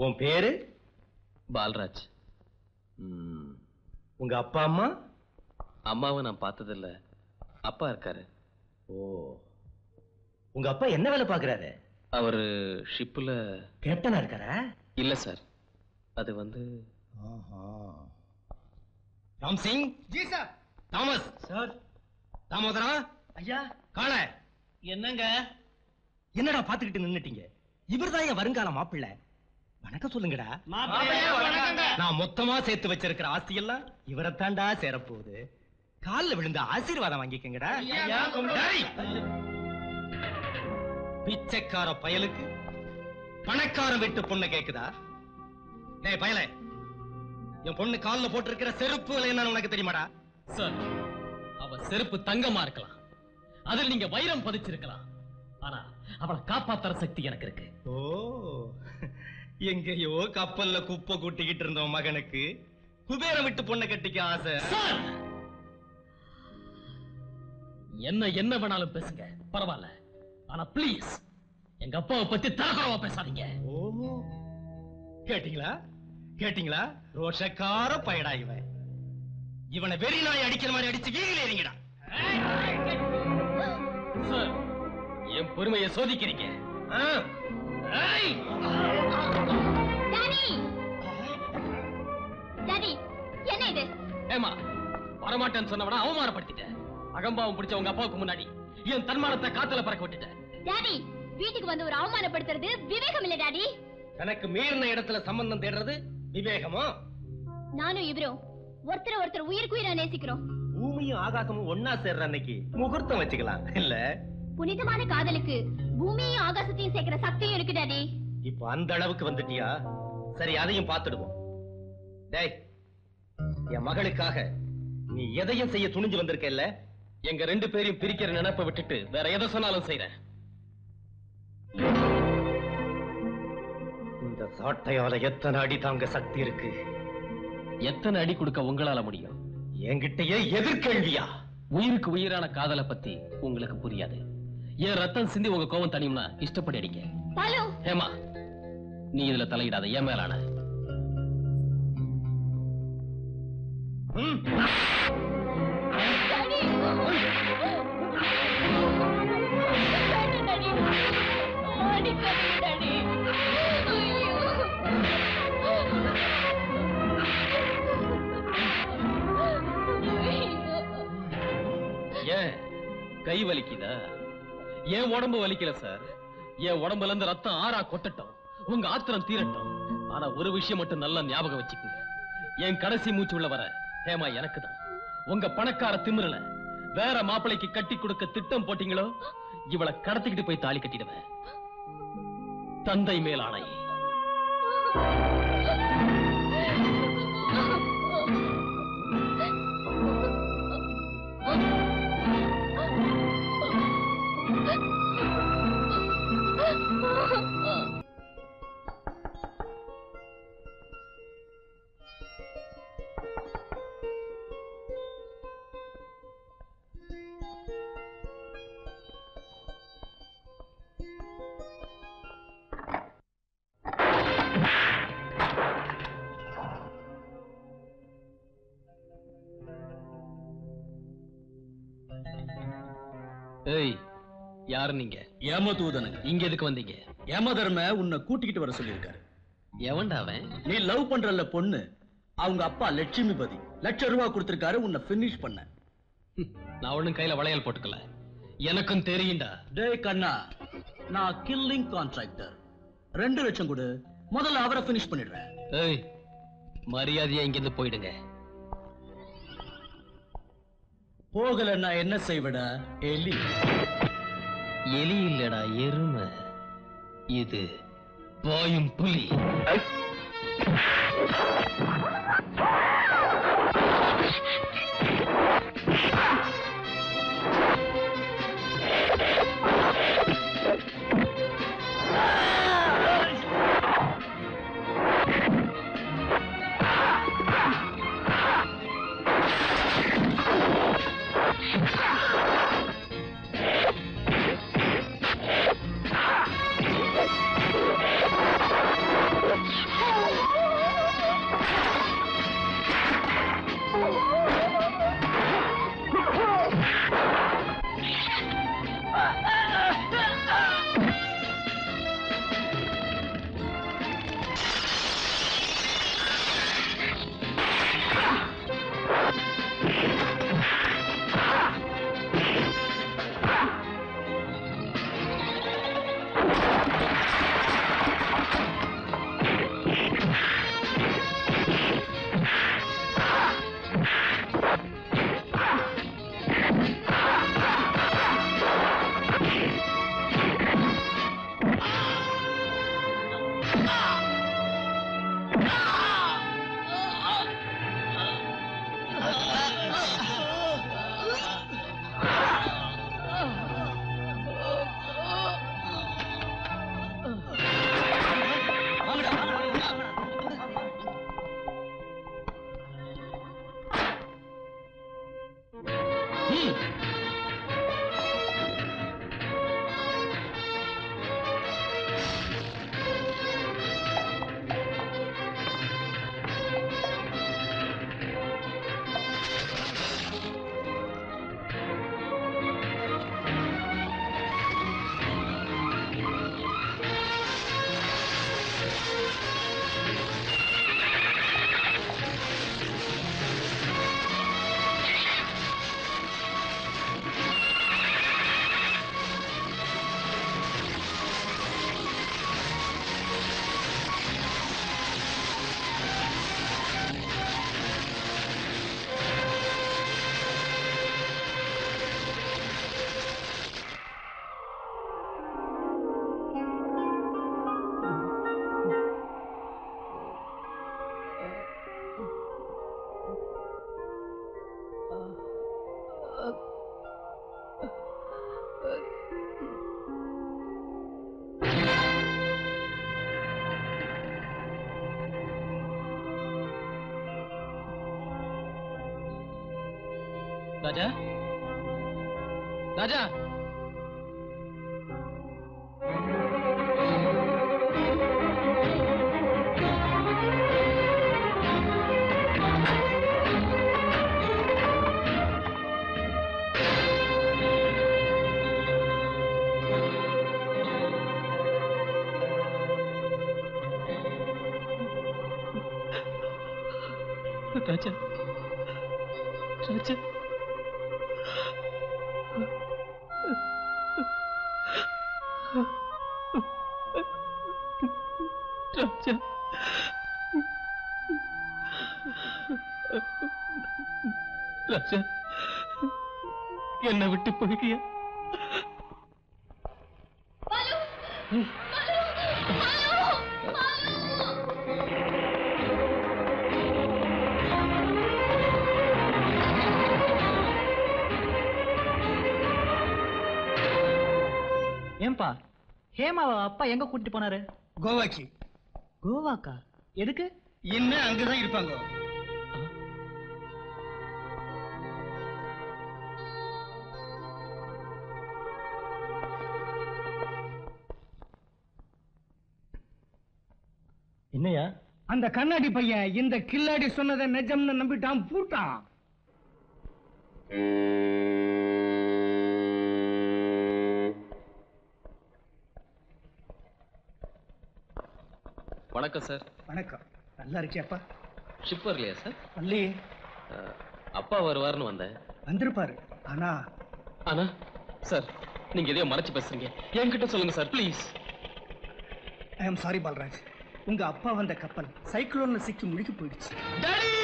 உன் பேரு? பால்ராஜ். உங்க அப்பா அம்மா? அம்மாவை நான் பார்த்ததில்ல, அப்பா இருக்காரு. ஓ, உங்க அப்பா என்ன வேலை பாக்குறாரு? அவரு ஷிப்ல கேப்டனா இருக்காரா? இல்ல சார், அது வந்து Ram Singh. Ji sir. Thomas sir. Damodara ஐயா. காள என்னங்க? என்னடா பாத்துக்கிட்டு நின்னுட்டீங்க? இவர்தான் என் வருங்கால மாப்பிள்ளை. வணக்கம் சொல்லுங்கடா. நான் மொத்தமா சேர்த்து வச்சிருக்கிற ஆஸ்தி எல்லாம் இவரைத்தாண்டா சேரப்போகுது. காலில் விழுந்த ஆசீர்வாதம் வாங்கிக்கங்கடா. பிச்சைக்கார பயலுக்கு பணக்காரன் வீட்டு பொண்ணு கேக்குதா? டேய் பயலே, என் பொண்ணு காலில் போட்டிருக்கிற செருப்பு என்னன்னு உனக்கு தெரியுமாடா? சார், அவ செருப்பு தங்கமா இருக்கலாம், அதில் நீங்க வைரம் பதிச்சிருக்கலாம், ஆனா அவளை காப்பாத்துற சக்தி எனக்கு இருக்கு. ஓ, எங்கேயோ கப்பல்ல குப்பை கூட்டிக்கிட்டு இருந்தோம் மகனுக்கு குபேரம் விட்டு பொண்ணை கட்டிக்க ஆசை. என்ன வேணாலும் பேசுங்க, பரவாயில்ல, ஆனா பிளீஸ் எங்க அப்பாவை பத்தி தரக்குறவா பேசாதீங்க. ஓ, கேட்டீங்களா கேட்டீங்களா? ரோஷக்கார பயடா இவன். இவனை வெறி நாய் அடிக்கிற மாதிரி அடிச்சு வீதியில ஏறிங்கடா. சார், என் பொறுமையை சோதிக்கிறீங்க. என்ன இது? ஏமா, வரமாட்டேன்னு சொன்னவனா அவமானப்படுத்திட்டேன். அகம்பாவம் பிடிச்ச உங்க அப்பாவுக்கு முன்னாடி என் தன்மானத்தை காத்துல பறக்க விட்டுட்டேன். டாடி, வீட்டுக்கு வந்து ஒரு அவமானப்படுத்துறது விவேகம் இல்ல டாடி. தனக்கு மீறின இடத்துல சம்பந்தம் தேடுறது விவேகமோ? நானும் இவரும் ஒருத்தர் உயிருக்கு உயிரா நேசிக்கிறோம். பூமியும் ஆகாசமும் ஒன்னா சேர்ற அன்னைக்கு முகூர்த்தம் வச்சுக்கலாம் இல்ல? புனிதமான காதலுக்கு பூமியும் ஆகாசத்தையும் சேர்க்கிற சக்தியும் இருக்கு டாடி. இப்ப அந்த அளவுக்கு வந்துட்டியா? சரி, அதையும் பார்த்துடுவோம். டேய், என் மகளுக்காக நீ எதையும் செய்ய துணிஞ்சு வந்திருக்க இல்ல? எங்க ரெண்டு பேரையும் பிரிக்கிற நினைப்பை விட்டுட்டு வேற எதை சொன்னாலும் செய்றேன். இந்த சாட்டையால எத்தனை அடி தாங்க சக்தி இருக்கு? எத்தனை அடி கொடுக்க உங்களால முடியும்? என்கிட்டயே எதிர்கேள்வியா? உயிருக்கு உயிரான காதலை பத்தி உங்களுக்கு புரியாது. என் ரத்தம் சிந்தி உங்க கோவம் தனியும்னா இஷ்டப்படி அடிங்க. ஏமா, நீ இதுல தலையிடாத, ஏன் மேலான. ஏன் கை வலிக்குதா? என் உடம்பு வலிக்கல சார். என் உடம்புல இருந்து ரத்தம் ஆறா கொட்டட்டும், உங்க ஆத்திரம் தீரட்டும். ஆனா ஒரு விஷயம் மட்டும் நல்லா ஞாபகம் வச்சுக்கோங்க, என் கடைசி மூச்சு உள்ள வர ஹேமா எனக்கு தான். உங்க பணக்கார திமிரல வேற மாப்பிளைக்கு கட்டி கொடுக்க திட்டம் போட்டீங்களோ, இவளை கடத்திக்கிட்டு போய் தாலி கட்டிடுவேன். தந்தை மேல் ஆணை. ஏய், யாரு நீங்க? ஏமதூதனுங்க. இங்க எதுக்கு வந்தீங்க? ஏமதர்ம உன்னை கூட்டிக்கிட்டு வர சொல்லியிருக்காரு. எவன்டா அவன்? நீ லவ் பண்றல பொண்ணு, அவங்க அப்பா லட்சுமிபதி ₹1,00,000 கொடுத்திருக்காரு உன்னை பினிஷ் பண்ண. நான் ஒண்ணும் கையில வளையல் போட்டுக்கல, எனக்கும் தெரியும்டா. டேய் கண்ணா, நான் கில்லிங் கான்ட்ராக்டர். 2 லட்சம் கொடு, முதல்ல அவரை பினிஷ் பண்ணிடுறேன். ஏய், மரியாதையா இங்கிருந்து போயிடுங்க. போகலன்னா என்ன செய்வடா? எலி. எலி இல்லடா, எருமை. இது பாயும் புலி. ராஜா ராஜா ராஜா ராஜா ராஜா ராஜா என்னை விட்டு போயிட்டியா? ஏன்பா ஹேமாவை அப்பா எங்க கூட்டிட்டு போனாரு? கோவாக்கு. கோவாக்கா? எதுக்கு? இன்னும் அங்கதான் இருப்பாங்க. என்னையா? அந்த கண்ணாடி பையன் இந்த கில்லாடி சொன்னதை நிஜம்னு நம்பிட்டான் பூட்டான். வணக்கம் சார். வணக்கம். நல்லா இருக்கியாப்பா? ஷிப் வரலையா சார்? இல்லையே. அப்பா வருவார்னு வந்தேன். வந்திருப்பாரு. ஆனா ஆனா சார் நீங்க எதையோ மறைச்சு பேசுறீங்க. என்கிட்ட சொல்லுங்க sir please. I am sorry Balraj. உங்க அப்பா வந்த கப்பல் சைக்ளோன்ல சிக்கி முழுகி போயிடுச்சு. டாடி